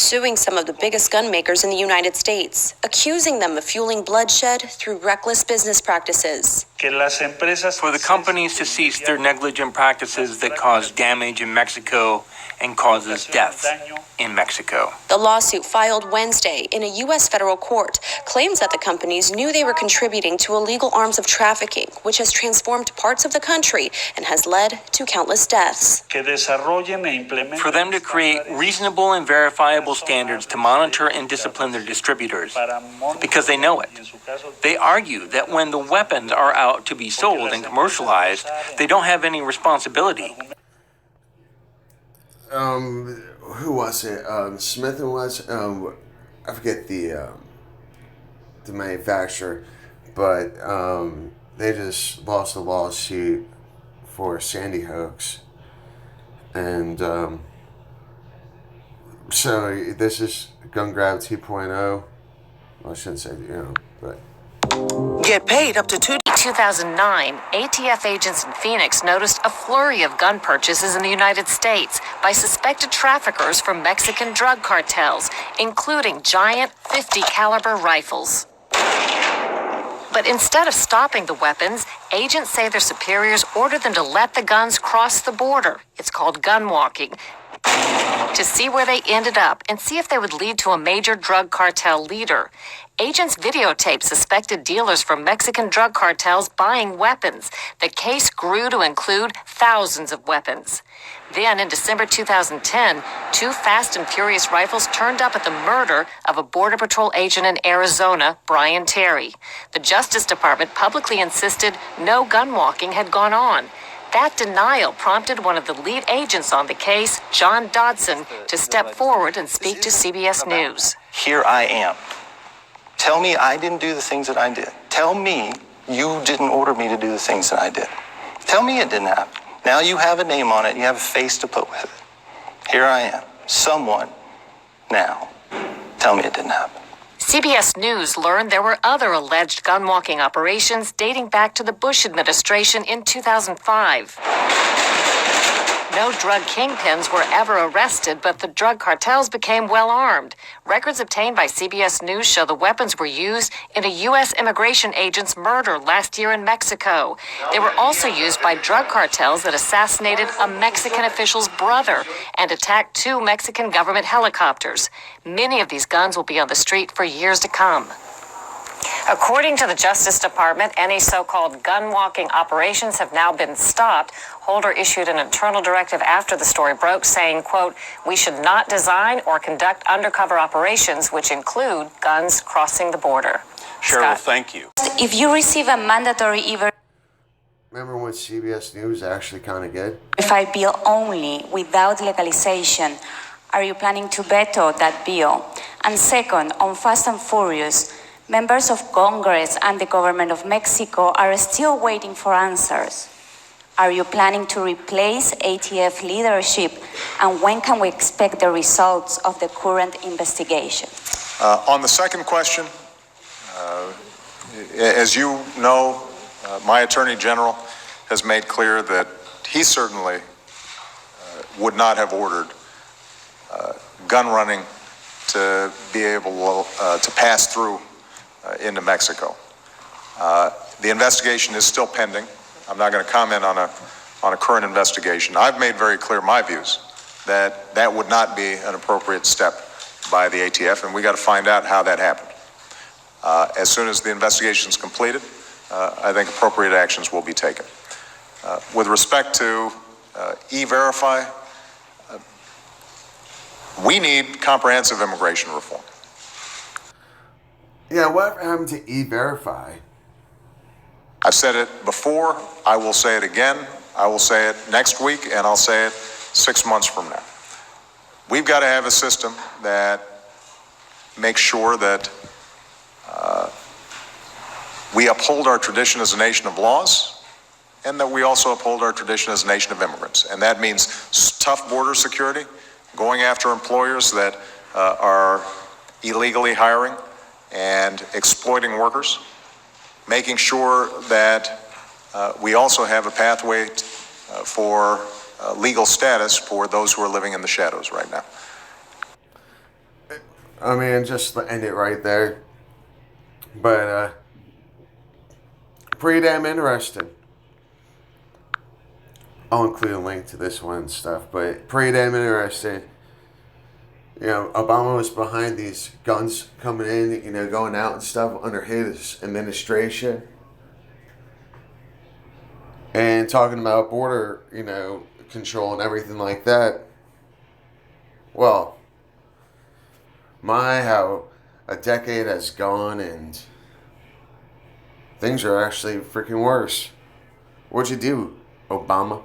suing some of the biggest gun makers in the United States, accusing them of fueling bloodshed through reckless business practices. For the companies to cease their negligent practices that cause damage in Mexico and causes deaths in Mexico. The lawsuit filed Wednesday in a U.S. federal court claims that the companies knew they were contributing to illegal arms of trafficking, which has transformed parts of the country and has led to countless deaths. For them to create reasonable and verifiable standards to monitor and discipline their distributors, because they know it. They argue that when the weapons are out to be sold and commercialized, they don't have any responsibility. Who was it? Smith and Wesson. I forget the manufacturer, but they just lost the lawsuit for Sandy hoax, and so this is gun grab 2.0. Well, I shouldn't say but. Get paid up to $2. 2009, ATF agents in Phoenix noticed a flurry of gun purchases in the United States by suspected traffickers from Mexican drug cartels, including giant .50 caliber rifles. But instead of stopping the weapons, agents say their superiors ordered them to let the guns cross the border. It's called gun walking. To see where they ended up and see if they would lead to a major drug cartel leader. Agents videotaped suspected dealers from Mexican drug cartels buying weapons. The case grew to include thousands of weapons. Then, in December 2010, 2 Fast and Furious rifles turned up at the murder of a Border Patrol agent in Arizona, Brian Terry. The Justice Department publicly insisted no gun walking had gone on. That denial prompted one of the lead agents on the case, John Dodson, to step forward and speak to CBS News. Here I am. Tell me I didn't do the things that I did. Tell me you didn't order me to do the things that I did. Tell me it didn't happen. Now you have a name on it. You have a face to put with it. Here I am. Someone now. Tell me it didn't happen. CBS News learned there were other alleged gun-walking operations dating back to the Bush administration in 2005. No drug kingpins were ever arrested, but the drug cartels became well-armed. Records obtained by CBS News show the weapons were used in a U.S. immigration agent's murder last year in Mexico. They were also used by drug cartels that assassinated a Mexican official's brother and attacked 2 Mexican government helicopters. Many of these guns will be on the street for years to come. According to the Justice Department, any so-called gun-walking operations have now been stopped. Holder issued an internal directive after the story broke, saying, quote, "We should not design or conduct undercover operations which include guns crossing the border." Cheryl, Scott? thank you. If you receive a mandatory Remember when CBS News actually kind of good? E-Verify bill only without legalization, are you planning to veto that bill? And second, on Fast and Furious, members of Congress and the government of Mexico are still waiting for answers. Are you planning to replace ATF leadership? And when can we expect the results of the current investigation? On the second question, as you know, my Attorney General has made clear that he certainly would not have ordered gun running to be able to pass through into Mexico. The investigation is still pending. I'm not going to comment on a current investigation. I've made very clear my views that that would not be an appropriate step by the ATF, and we got to find out how that happened. As soon as the investigation is completed, I think appropriate actions will be taken. With respect to E-Verify, we need comprehensive immigration reform. Yeah, what happened to E-Verify? I've said it before, I will say it again, I will say it next week, and I'll say it 6 months from now. We've got to have a system that makes sure that we uphold our tradition as a nation of laws, and that we also uphold our tradition as a nation of immigrants. And that means tough border security, going after employers that are illegally hiring and exploiting workers, making sure that we also have a pathway for legal status for those who are living in the shadows right now. I mean, just end it right there. But pretty damn interesting. I'll include a link to this one and stuff, but pretty damn interesting. You know, Obama was behind these guns coming in, you know, going out and stuff under his administration. And talking about border, you know, control and everything like that. Well, how a decade has gone and things are actually freaking worse. What'd you do, Obama?